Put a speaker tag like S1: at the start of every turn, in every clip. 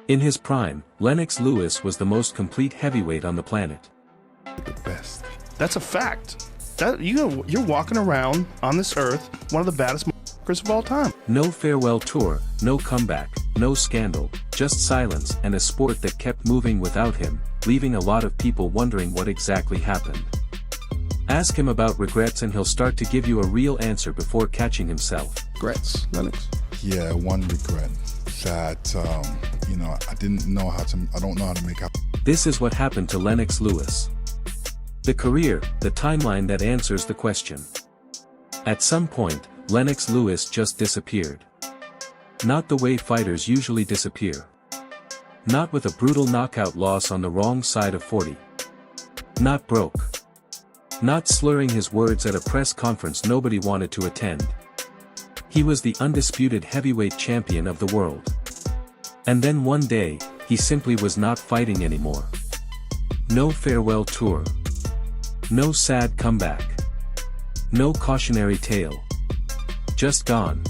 S1: In his prime, Lennox Lewis was the most complete heavyweight on the planet.
S2: The best.
S3: That's a fact. You're walking around on this earth, one of the baddest motherfuckers of all time.
S1: No farewell tour, no comeback, no scandal, just silence and a sport that kept moving without him, leaving a lot of people wondering what exactly happened. Ask him about regrets and he'll start to give you a real answer before catching himself.
S3: Regrets, Lennox?
S2: Yeah, one regret. That, I don't know how to make up.
S1: This is what happened to Lennox Lewis. The career, the timeline that answers the question. At some point, Lennox Lewis just disappeared. Not the way fighters usually disappear. Not with a brutal knockout loss on the wrong side of 40. Not broke. Not slurring his words at a press conference nobody wanted to attend. He was the undisputed heavyweight champion of the world. And then one day, he simply was not fighting anymore. No farewell tour. No sad comeback. No cautionary tale. Just gone.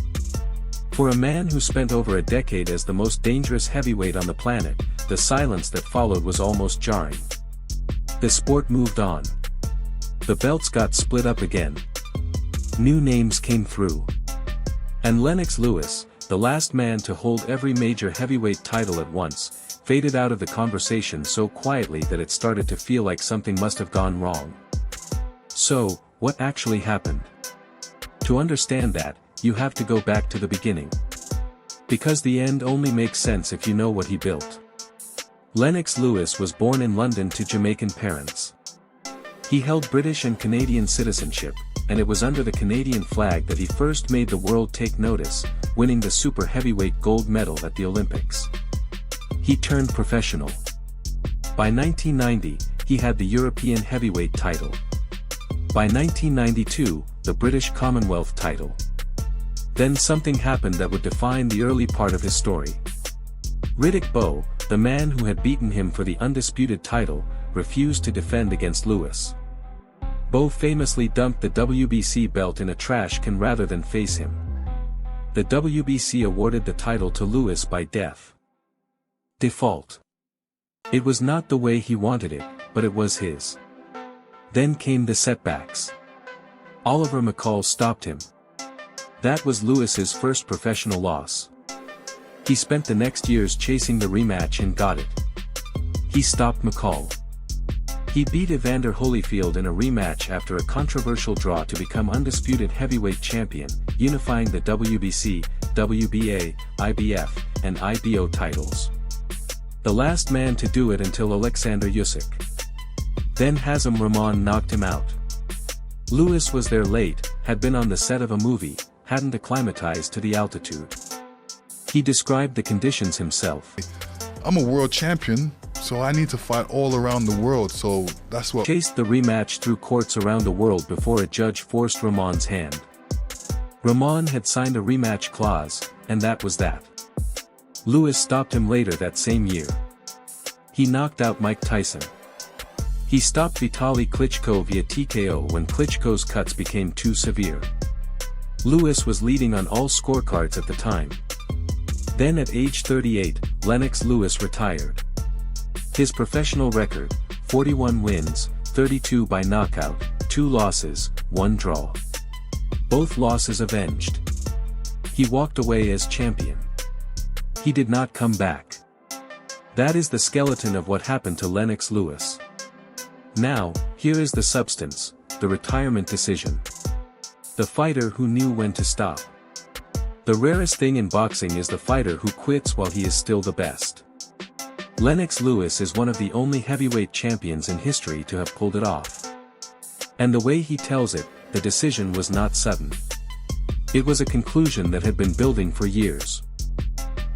S1: For a man who spent over a decade as the most dangerous heavyweight on the planet, the silence that followed was almost jarring. The sport moved on. The belts got split up again. New names came through. And Lennox Lewis, the last man to hold every major heavyweight title at once, faded out of the conversation so quietly that it started to feel like something must have gone wrong. So, what actually happened? To understand that, you have to go back to the beginning. Because the end only makes sense if you know what he built. Lennox Lewis was born in London to Jamaican parents. He held British and Canadian citizenship, and it was under the Canadian flag that he first made the world take notice, winning the super heavyweight gold medal at the Olympics. He turned professional. By 1990, he had the European heavyweight title. By 1992, the British Commonwealth title. Then something happened that would define the early part of his story. Riddick Bowe, the man who had beaten him for the undisputed title, refused to defend against Lewis. Bowe famously dumped the WBC belt in a trash can rather than face him. The WBC awarded the title to Lewis by default. It was not the way he wanted it, but it was his. Then came the setbacks. Oliver McCall stopped him. That was Lewis's first professional loss. He spent the next years chasing the rematch and got it. He stopped McCall. He beat Evander Holyfield in a rematch after a controversial draw to become undisputed heavyweight champion, unifying the WBC, WBA, IBF, and IBO titles. The last man to do it until Alexander Usyk. Then Hazem Rahman knocked him out. Lewis was there late, had been on the set of a movie, hadn't acclimatized to the altitude. He described the conditions himself.
S2: I'm a world champion, so I need to fight all around the world, so that's what...
S1: Chased the rematch through courts around the world before a judge forced Rahman's hand. Rahman had signed a rematch clause, and that was that. Lewis stopped him later that same year. He knocked out Mike Tyson. He stopped Vitaly Klitschko via TKO when Klitschko's cuts became too severe. Lewis was leading on all scorecards at the time. Then at age 38, Lennox Lewis retired. His professional record, 41 wins, 32 by knockout, 2 losses, 1 draw. Both losses avenged. He walked away as champion. He did not come back. That is the skeleton of what happened to Lennox Lewis. Now, here is the substance, the retirement decision. The fighter who knew when to stop. The rarest thing in boxing is the fighter who quits while he is still the best. Lennox Lewis is one of the only heavyweight champions in history to have pulled it off. And the way he tells it, the decision was not sudden. It was a conclusion that had been building for years.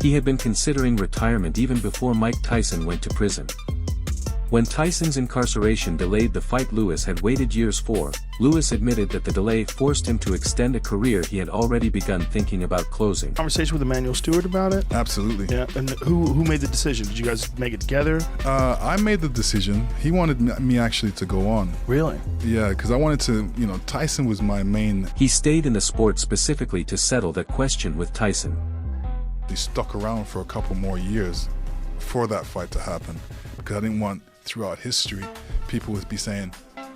S1: He had been considering retirement even before Mike Tyson went to prison. When Tyson's incarceration delayed the fight Lewis had waited years for, Lewis admitted that the delay forced him to extend a career he had already begun thinking about closing.
S3: Conversation with Emmanuel Stewart about it?
S2: Absolutely.
S3: Yeah, and who made the decision? Did you guys make it together?
S2: I made the decision. He wanted me actually to go on.
S3: Really?
S2: Yeah, because I wanted to, Tyson was my main...
S1: He stayed in the sport specifically to settle that question with Tyson.
S2: He stuck around for a couple more years. for that fight to happen, because I didn't want throughout history people would be saying,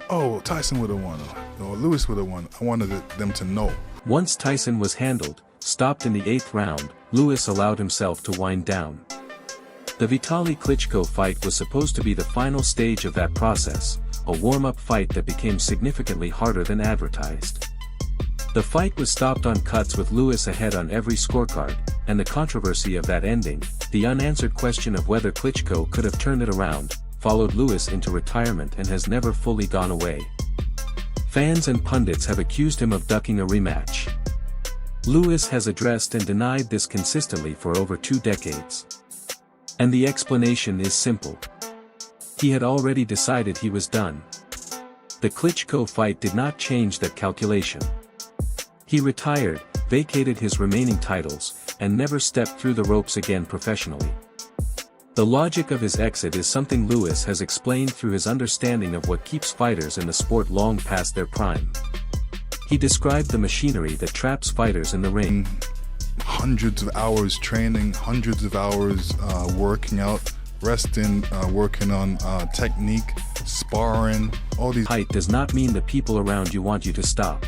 S2: oh, Tyson would have won, or Lewis would have won. I wanted them to know.
S1: Once Tyson was handled, stopped in the 8th round, Lewis allowed himself to wind down. The Vitaly Klitschko fight was supposed to be the final stage of that process, a warm-up fight that became significantly harder than advertised. The fight was stopped on cuts with Lewis ahead on every scorecard, and the controversy of that ending, the unanswered question of whether Klitschko could have turned it around, followed Lewis into retirement and has never fully gone away. Fans and pundits have accused him of ducking a rematch. Lewis has addressed and denied this consistently for over 2 decades. And the explanation is simple. He had already decided he was done. The Klitschko fight did not change that calculation. He retired, vacated his remaining titles, and never stepped through the ropes again professionally. The logic of his exit is something Lewis has explained through his understanding of what keeps fighters in the sport long past their prime. He described the machinery that traps fighters in the ring.
S2: Hundreds of hours training, hundreds of hours working out, resting, working on technique, sparring, all these.
S1: Height does not mean the people around you want you to stop.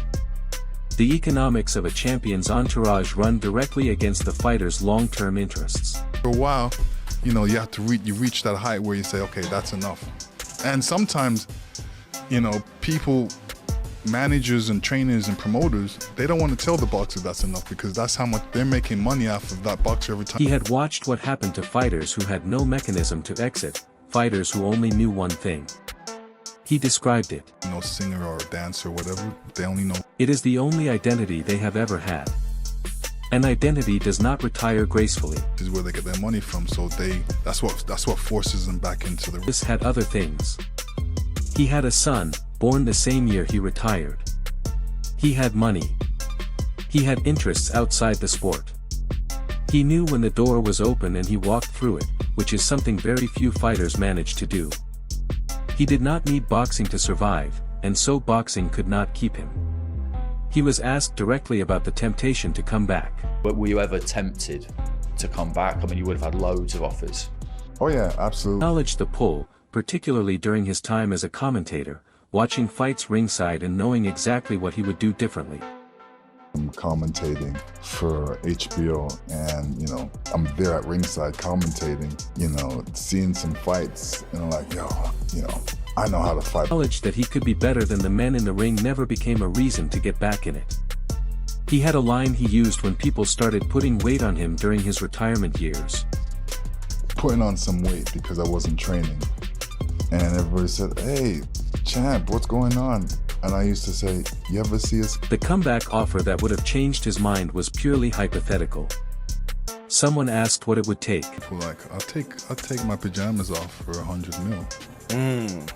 S1: The economics of a champion's entourage run directly against the fighter's long-term interests.
S2: For a while, you know, you have to reach that height where you say, okay, that's enough. And sometimes, you know, people, managers and trainers and promoters, they don't want to tell the boxer that's enough, because that's how much they're making money off of that boxer every time.
S1: He had watched what happened to fighters who had no mechanism to exit, fighters who only knew one thing. He described it.
S2: No singer or dancer or whatever, they only know.
S1: It is the only identity they have ever had. An identity does not retire gracefully.
S2: This is where they get their money from, so that's what forces them back into the.
S1: This had other things. He had a son, born the same year he retired. He had money. He had interests outside the sport. He knew when the door was open and he walked through it, which is something very few fighters manage to do. He did not need boxing to survive, and so boxing could not keep him. He was asked directly about the temptation to come back.
S4: But were you ever tempted to come back? I mean, you would have had loads of offers.
S2: Oh yeah, absolutely.
S1: Acknowledged the pull, particularly during his time as a commentator, watching fights ringside and knowing exactly what he would do differently.
S2: I'm commentating for HBO, and you know, I'm there at ringside commentating, you know, seeing some fights, and I'm like, yo, you know, I know how to fight.
S1: Knowledge that he could be better than the men in the ring never became a reason to get back in it. He had a line he used when people started putting weight on him during his retirement years.
S2: Putting on some weight because I wasn't training, and everybody said, hey, champ, what's going on? And I used to say, you ever see us?
S1: The comeback offer that would have changed his mind was purely hypothetical. Someone asked what it would take.
S2: People like, I'll take my pajamas off for $100 million.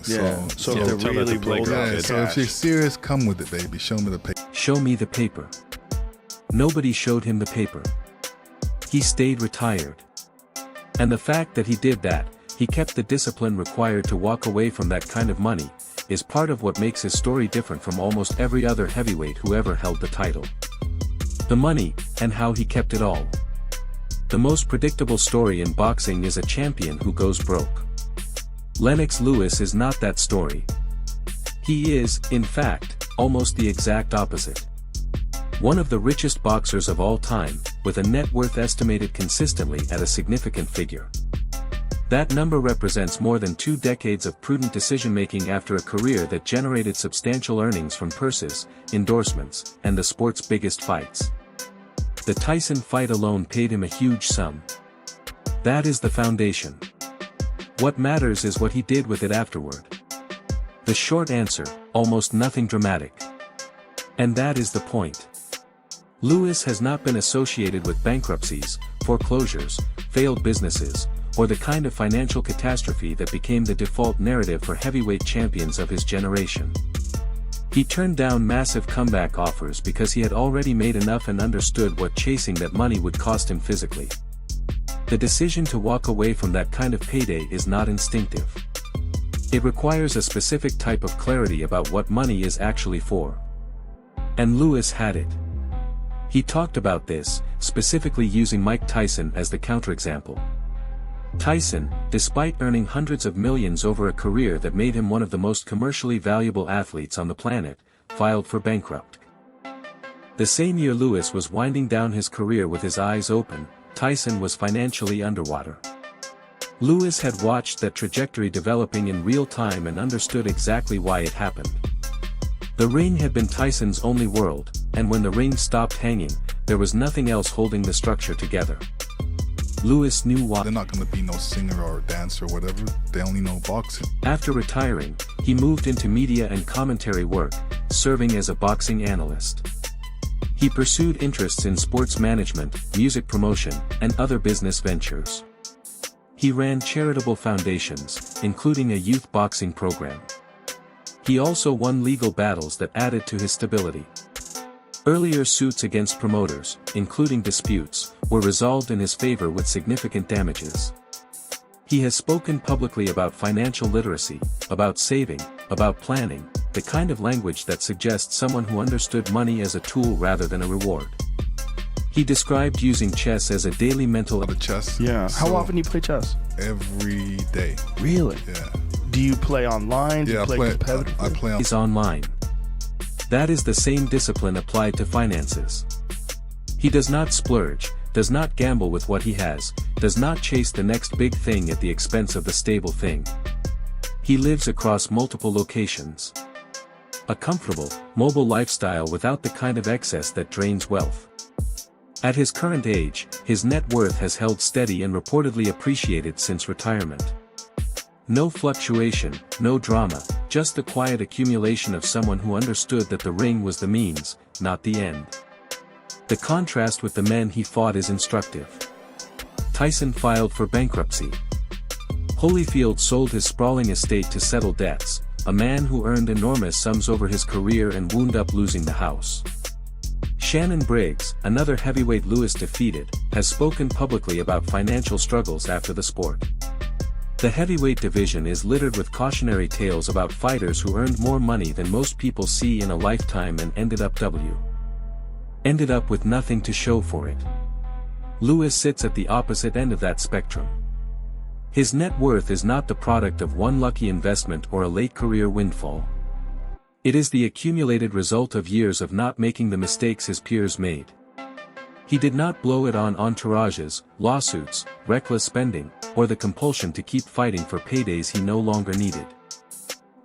S3: Yeah. So if they really rolled out
S2: yeah,
S3: the
S2: so if
S3: cash.
S2: you're serious, come with it, baby. Show me the paper.
S1: Show me the paper. Nobody showed him the paper. He stayed retired. And the fact that he did that, he kept the discipline required to walk away from that kind of money, is part of what makes his story different from almost every other heavyweight who ever held the title. The money, and how he kept it all. The most predictable story in boxing is a champion who goes broke. Lennox Lewis is not that story. He is, in fact, almost the exact opposite. One of the richest boxers of all time, with a net worth estimated consistently at a significant figure. That number represents more than 2 decades of prudent decision-making after a career that generated substantial earnings from purses, endorsements, and the sport's biggest fights. The Tyson fight alone paid him a huge sum. That is the foundation. What matters is what he did with it afterward. The short answer, almost nothing dramatic. And that is the point. Lewis has not been associated with bankruptcies, foreclosures, failed businesses, or the kind of financial catastrophe that became the default narrative for heavyweight champions of his generation. He turned down massive comeback offers because he had already made enough and understood what chasing that money would cost him physically. The decision to walk away from that kind of payday is not instinctive. It requires a specific type of clarity about what money is actually for. And Lewis had it. He talked about this, specifically using Mike Tyson as the counterexample. Tyson, despite earning hundreds of millions over a career that made him one of the most commercially valuable athletes on the planet, filed for bankruptcy. The same year Lewis was winding down his career with his eyes open, Tyson was financially underwater. Lewis had watched that trajectory developing in real time and understood exactly why it happened. The ring had been Tyson's only world, and when the ring stopped hanging, there was nothing else holding the structure together. Lewis knew why.
S2: They're not going to be no singer or dancer or whatever. They only know boxing.
S1: After retiring, he moved into media and commentary work, serving as a boxing analyst. He pursued interests in sports management, music promotion, and other business ventures. He ran charitable foundations, including a youth boxing program. He also won legal battles that added to his stability. Earlier suits against promoters, including disputes, were resolved in his favor with significant damages. He has spoken publicly about financial literacy, about saving, about planning, the kind of language that suggests someone who understood money as a tool rather than a reward. He described using chess as a daily mental.
S2: The chess.
S3: Yeah. How
S2: So,
S3: often do you play chess?
S2: Every day.
S3: Really?
S2: Yeah.
S3: Do you play online? Do
S2: Yeah,
S3: you play competitively?
S2: I play on.
S1: Is online. That is the same discipline applied to finances. He does not splurge, does not gamble with what he has, does not chase the next big thing at the expense of the stable thing. He lives across multiple locations. A comfortable, mobile lifestyle without the kind of excess that drains wealth. At his current age, his net worth has held steady and reportedly appreciated since retirement. No fluctuation, no drama, just the quiet accumulation of someone who understood that the ring was the means, not the end. The contrast with the men he fought is instructive. Tyson filed for bankruptcy. Holyfield sold his sprawling estate to settle debts, a man who earned enormous sums over his career and wound up losing the house. Shannon Briggs, another heavyweight Lewis defeated, has spoken publicly about financial struggles after the sport. The heavyweight division is littered with cautionary tales about fighters who earned more money than most people see in a lifetime and ended up with nothing to show for it. Lewis sits at the opposite end of that spectrum. His net worth is not the product of one lucky investment or a late career windfall. It is the accumulated result of years of not making the mistakes his peers made. He did not blow it on entourages, lawsuits, reckless spending, or the compulsion to keep fighting for paydays he no longer needed.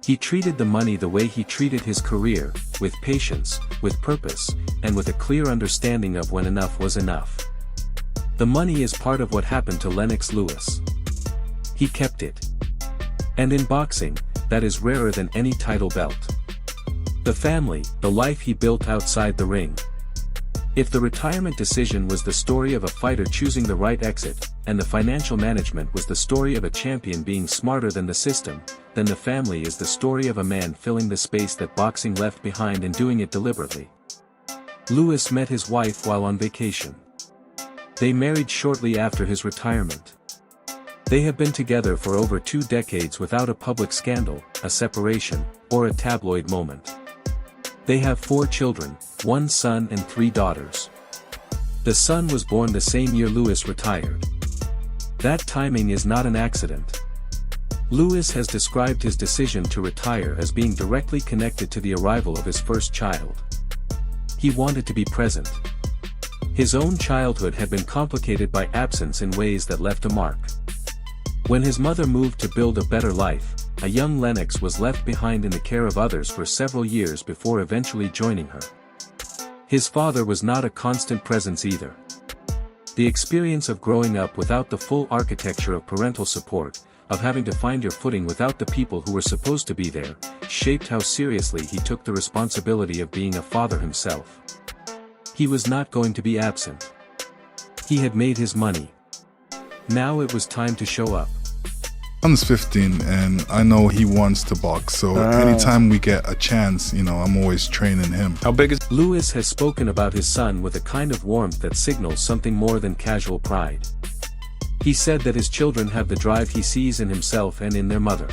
S1: He treated the money the way he treated his career, with patience, with purpose, and with a clear understanding of when enough was enough. The money is part of what happened to Lennox Lewis. He kept it. And in boxing, that is rarer than any title belt. The family, the life he built outside the ring. If the retirement decision was the story of a fighter choosing the right exit, and the financial management was the story of a champion being smarter than the system, then the family is the story of a man filling the space that boxing left behind and doing it deliberately. Lewis met his wife while on vacation. They married shortly after his retirement. They have been together for over 2 decades without a public scandal, a separation, or a tabloid moment. They have 4 children, 1 son and 3 daughters. The son was born the same year Lewis retired. That timing is not an accident. Lewis has described his decision to retire as being directly connected to the arrival of his first child. He wanted to be present. His own childhood had been complicated by absence in ways that left a mark. When his mother moved to build a better life, a young Lennox was left behind in the care of others for several years before eventually joining her. His father was not a constant presence either. The experience of growing up without the full architecture of parental support, of having to find your footing without the people who were supposed to be there, shaped how seriously he took the responsibility of being a father himself. He was not going to be absent. He had made his money. Now it was time to show up.
S2: Son's 15 and I know he wants to box, so anytime we get a chance, I'm always training him.
S3: How big is...
S1: Lewis has spoken about his son with a kind of warmth that signals something more than casual pride. He said that his children have the drive he sees in himself and in their mother.